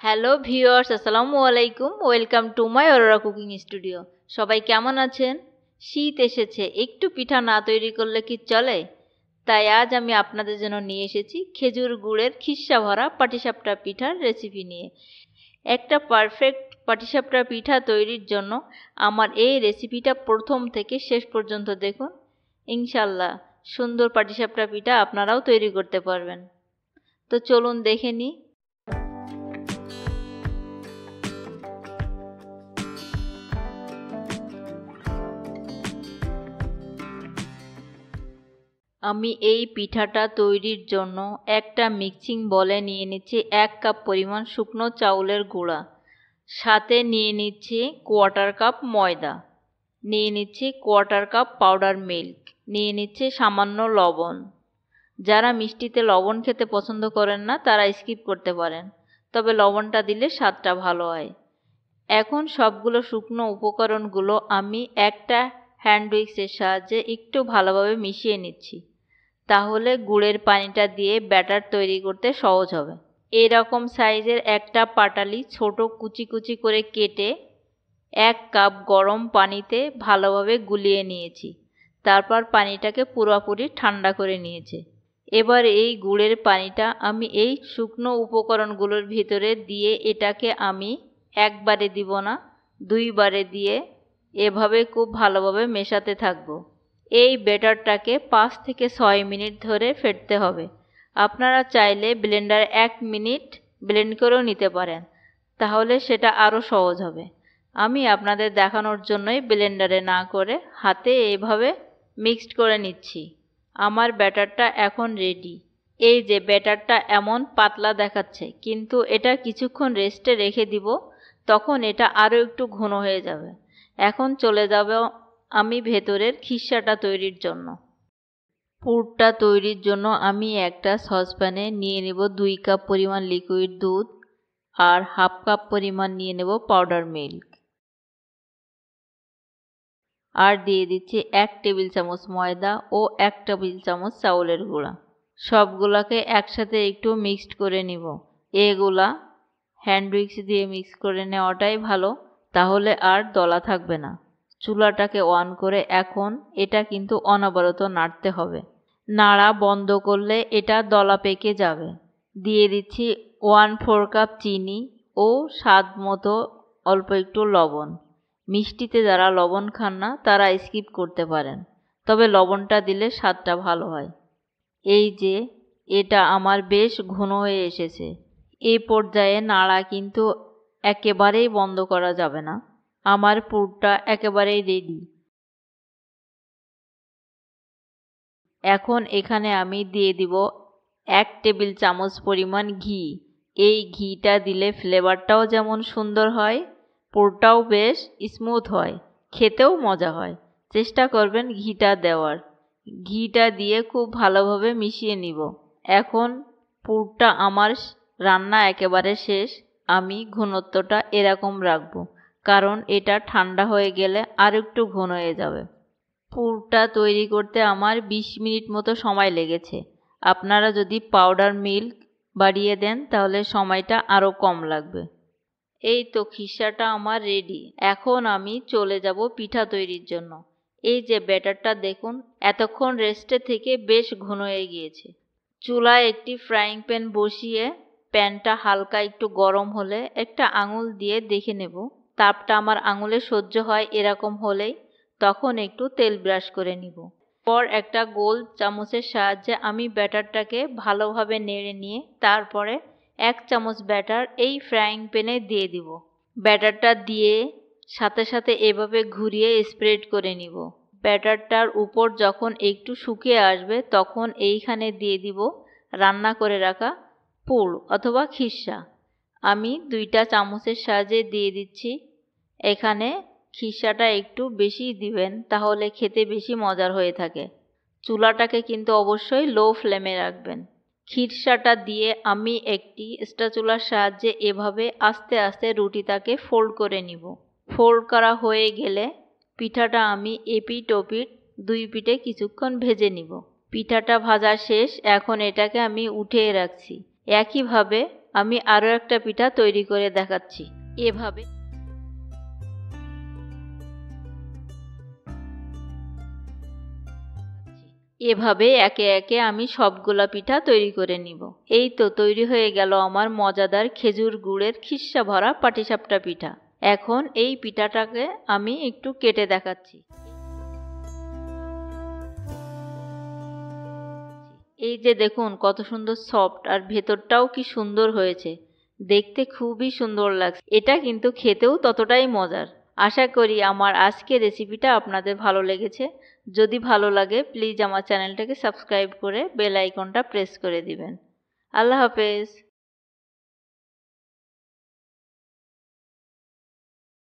Hello viewers, আসসালামু আলাইকুম। Welcome to my Aurora cooking studio. সবাই কেমন আছেন? শীত এসেছে, একটু পিঠা না তৈরি করলে কি চলে? তাই আজ আমি আপনাদের জন্য নিয়ে এসেছি খেজুর গুড়ের খিসা ভরা পাটিসাপটা পিঠার রেসিপি নিয়ে। একটা পারফেক্ট পাটিসাপটা পিঠা তৈরির জন্য আমার এই রেসিপিটা প্রথম থেকে শেষ পর্যন্ত দেখুন। ইনশাল্লাহ সুন্দর পাটিসাপটা পিঠা আপনারাও তৈরি করতে পারবেন। তো চলুন দেখে নিই। আমি এই পিঠাটা তৈরির জন্য একটা মিক্সিং বলে নিয়ে নিচ্ছি 1 কাপ পরিমাণ শুকনো চাউলের গুঁড়া, সাথে নিয়ে নিচ্ছি 1/4 কাপ ময়দা, নিয়ে নিচ্ছি 1/4 কাপ পাউডার মিল্ক, নিয়ে নিচ্ছি সামান্য লবণ। যারা মিষ্টিতে লবণ খেতে পছন্দ করেন না তারা স্কিপ করতে পারেন, তবে লবণটা দিলে স্বাদটা ভালো হয়। এখন সবগুলো শুকনো উপকরণগুলো আমি একটা হ্যান্ড উইক্সের সাহায্যে একটু ভালোভাবে মিশিয়ে নিচ্ছি, তাহলে গুড়ের পানিটা দিয়ে ব্যাটার তৈরি করতে সহজ হবে। এরকম সাইজের একটা পাটালি ছোট কুচি কুচি করে কেটে 1 কাপ গরম পানিতে ভালোভাবে গুলিয়ে নিয়েছি। তারপর পানিটাকে পুরোপুরি ঠান্ডা করে নিয়েছি। এবার এই গুড়ের পানিটা আমি এই শুকনো উপকরণগুলোর ভিতরে দিয়ে এটাকে আমি একবারে দিব না, 2 বারে দিয়ে এভাবে খুব ভালোভাবে মেশাতে থাকবো। এই ব্যাটারটাকে 5 থেকে 6 মিনিট ধরে ফেটতে হবে। আপনারা চাইলে ব্লেন্ডারে 1 মিনিট ব্লেন্ড করেও নিতে পারেন, তাহলে সেটা আরও সহজ হবে। আমি আপনাদের দেখানোর জন্যই ব্লেন্ডারে না করে হাতে এইভাবে মিক্সড করে নিচ্ছি। আমার ব্যাটারটা এখন রেডি। এই যে ব্যাটারটা এমন পাতলা দেখাচ্ছে, কিন্তু এটা কিছুক্ষণ রেস্টে রেখে দিব, তখন এটা আরও একটু ঘন হয়ে যাবে। এখন চলে যাব আমি ভেতরের খিসাটা তৈরির জন্য। পুরটা তৈরির জন্য আমি একটা সসপ্যানে নিয়ে নেব 2 কাপ পরিমাণ লিকুইড দুধ আর 1/2 কাপ পরিমাণ নিয়ে নেব পাউডার মিল্ক, আর দিয়ে দিচ্ছি 1 টেবিল চামচ ময়দা ও 1 টেবিল চামচ চাউলের গুঁড়া। সবগুলাকে একসাথে একটু মিক্সড করে নিব। এগুলা হ্যান্ড উইক্স দিয়ে মিক্স করে নেওয়াটাই ভালো, তাহলে আর দলা থাকবে না। চুলাটাকে অন করে এখন এটা কিন্তু অনবরত নাড়তে হবে। নাড়া বন্ধ করলে এটা দলা পেকে যাবে। দিয়ে দিচ্ছি 1/4 কাপ চিনি ও স্বাদ মতো অল্প একটু লবণ। মিষ্টিতে যারা লবণ খান না তারা স্কিপ করতে পারেন, তবে লবণটা দিলে স্বাদটা ভালো হয়। এই যে এটা আমার বেশ ঘন হয়ে এসেছে। এই পর্যায়ে নাড়া কিন্তু একেবারেই বন্ধ করা যাবে না। আমার পুরটা একেবারেই রেডি। এখন এখানে আমি দিয়ে দিব 1 টেবিল চামচ পরিমাণ ঘি। এই ঘিটা দিলে ফ্লেভারটাও যেমন সুন্দর হয়, পুরটাও বেশ স্মুথ হয়, খেতেও মজা হয়। চেষ্টা করবেন ঘিটা দেওয়ার। ঘিটা দিয়ে খুব ভালোভাবে মিশিয়ে নিব। এখন পুরটা আমার রান্না একেবারে শেষ। আমি ঘনত্বটা এরকম রাখবো, কারণ এটা ঠান্ডা হয়ে গেলে আর একটু ঘন হয়ে যাবে। পুরটা তৈরি করতে আমার 20 মিনিট মতো সময় লেগেছে। আপনারা যদি পাউডার মিল্ক বাড়িয়ে দেন তাহলে সময়টা আরও কম লাগবে। এই তো খিসাটা আমার রেডি। এখন আমি চলে যাব পিঠা তৈরির জন্য। এই যে ব্যাটারটা দেখুন, এতক্ষণ রেস্টে থেকে বেশ ঘন হয়ে গিয়েছে। চুলায় একটি ফ্রাইং প্যান বসিয়ে প্যানটা হালকা একটু গরম হলে একটা আঙুল দিয়ে দেখে নেব তাপটা আমার আঙুলে সহ্য হয়। এরকম হলেই তখন একটু তেল ব্রাশ করে নিব। পর একটা গোল চামচের সাহায্যে আমি ব্যাটারটাকে ভালোভাবে নেড়ে নিয়ে তারপরে 1 চামচ ব্যাটার এই ফ্রাইং প্যানে দিয়ে দিব। ব্যাটারটা দিয়ে সাথে সাথে এভাবে ঘুরিয়ে স্প্রেড করে নিব। ব্যাটারটার উপর যখন একটু শুকিয়ে আসবে তখন এইখানে দিয়ে দিব রান্না করে রাখা পুর অথবা খিসা। আমি 2টা চামচের সাহায্যে দিয়ে দিচ্ছি। এখানে খিসাটা একটু বেশি দিবেন, তাহলে খেতে বেশি মজার হয়ে থাকে। চুলাটাকে কিন্তু অবশ্যই লো ফ্লেমে রাখবেন। খিরসাটা দিয়ে আমি একটি স্প্যাচুলার সাহায্যে এভাবে আস্তে আস্তে রুটিটাকে ফোল্ড করে নিব। ফোল্ড করা হয়ে গেলে পিঠাটা আমি এপিঠ ওপিঠ 2 পিঠে কিছুক্ষণ ভেজে নিব। পিঠাটা ভাজা শেষ, এখন এটাকে আমি উঠিয়ে রাখছি। একইভাবে আমি আরও একটা পিঠা তৈরি করে দেখাচ্ছি। এভাবে একে একে আমি সবগুলা পিঠা তৈরি করে নিব। এই তো তৈরি হয়ে গেল আমার মজাদার খেজুর গুড়ের খিস্সা ভরা পাটিসাপটা পিঠা। এখন এই পিঠাটাকে আমি একটু কেটে দেখাচ্ছি। এই যে দেখুন কত সুন্দর সফট, আর ভেতরটাও কি সুন্দর হয়েছে, দেখতে খুবই সুন্দর লাগছে। এটা কিন্তু খেতেও ততটাই মজার। আশা করি আমার আজকের রেসিপিটা আপনাদের ভালো লেগেছে। যদি ভালো লাগে প্লিজ আমার চ্যানেলটাকে সাবস্ক্রাইব করে বেল আইকনটা প্রেস করে দিবেন। আল্লাহ হাফেজ।